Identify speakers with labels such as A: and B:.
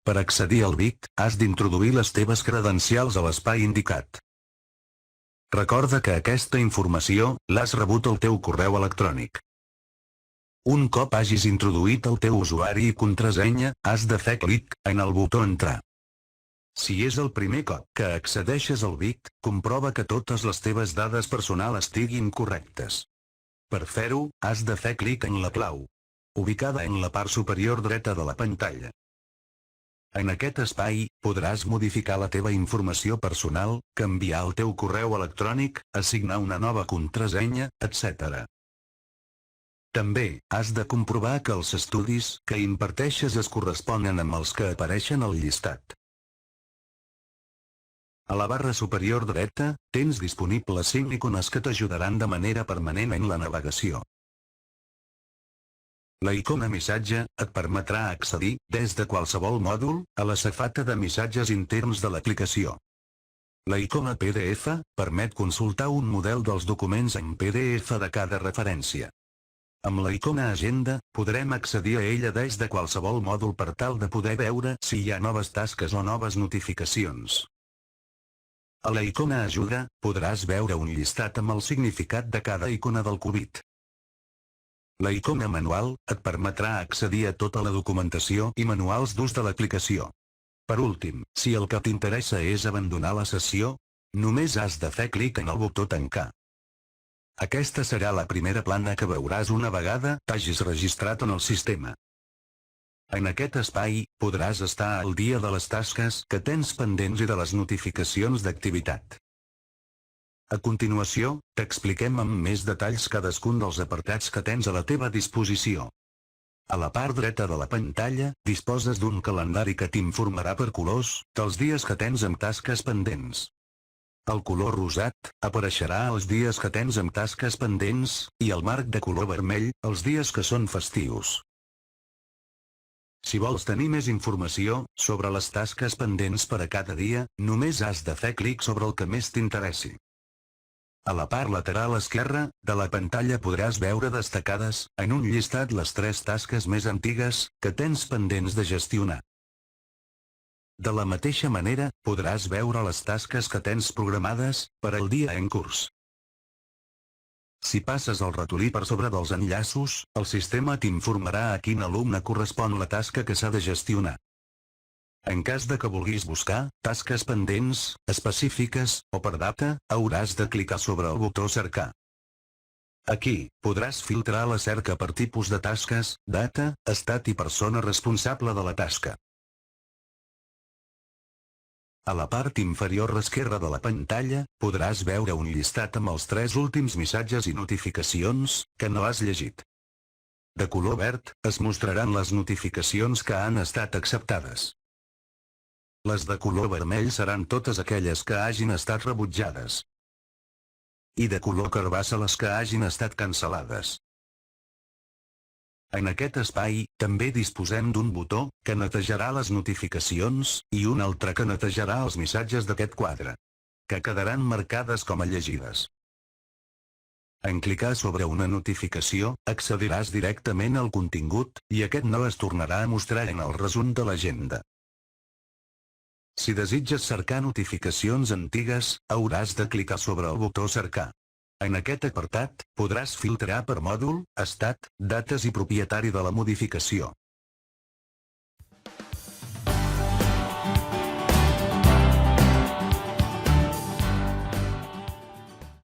A: Per accedir al BIC, has d'introduir les teves credencials a l'espai indicat. Recorda que aquesta informació l'has rebut al teu correu electrònic. Un cop hagis introduït el teu usuari i contrasenya, has de fer clic en el botó Entrar. Si és el primer cop que accedeixes al BIC, comprova que totes les teves dades personals estiguin correctes. Per fer-ho, has de fer clic en la clau, ubicada en la part superior dreta de la pantalla. En aquest espai, podràs modificar la teva informació personal, canviar el teu correu electrònic, assignar una nova contrasenya, etc. També, has de comprovar que els estudis que imparteixes es corresponen amb els que apareixen al llistat. A la barra superior dreta, tens disponibles 5 icones que t'ajudaran de manera permanent en la navegació. La icona Missatge et permetrà accedir, des de qualsevol mòdul, a la safata de missatges interns de l'aplicació. La icona PDF permet consultar un model dels documents en PDF de cada referència. Amb la icona Agenda, podrem accedir a ella des de qualsevol mòdul per tal de poder veure si hi ha noves tasques o noves notificacions. A la icona Ajuda, podràs veure un llistat amb el significat de cada icona del Covid. La icona Manual et permetrà accedir a tota la documentació i manuals d'ús de l'aplicació. Per últim, si el que t'interessa és abandonar la sessió, només has de fer clic en el botó Tancar. Aquesta serà la primera plana que veuràs una vegada t'hagis registrat en el sistema. En aquest espai, podràs estar al dia de les tasques que tens pendents i de les notificacions d'activitat. A continuació, t'expliquem amb més detalls cadascun dels apartats que tens a la teva disposició. A la part dreta de la pantalla, disposes d'un calendari que t'informarà per colors dels dies que tens amb tasques pendents. El color rosat apareixerà els dies que tens amb tasques pendents, i el marc de color vermell, els dies que són festius. Si vols tenir més informació sobre les tasques pendents per a cada dia, només has de fer clic sobre el que més t'interessi. A la part lateral esquerra de la pantalla podràs veure destacades en un llistat les 3 tasques més antigues que tens pendents de gestionar. De la mateixa manera, podràs veure les tasques que tens programades per al dia en curs. Si passes el ratolí per sobre dels enllaços, el sistema t'informarà a quin alumne correspon la tasca que s'ha de gestionar. En cas de que vulguis buscar tasques pendents, específiques, o per data, hauràs de clicar sobre el botó Cercar. Aquí, podràs filtrar la cerca per tipus de tasques, data, estat i persona responsable de la tasca. A la part inferior esquerra de la pantalla, podràs veure un llistat amb els 3 últims missatges i notificacions que no has llegit. De color verd, es mostraran les notificacions que han estat acceptades. Les de color vermell seran totes aquelles que hagin estat rebutjades. I de color carbassa les que hagin estat cancel·lades. En aquest espai, també disposem d'un botó que netejarà les notificacions i un altre que netejarà els missatges d'aquest quadre, que quedaran marcades com a llegides. En clicar sobre una notificació, accediràs directament al contingut, i aquest no es tornarà a mostrar en el resum de l'agenda. Si desitges cercar notificacions antigues, hauràs de clicar sobre el botó Cercar. En aquest apartat, podràs filtrar per mòdul, estat, dates i propietari de la modificació.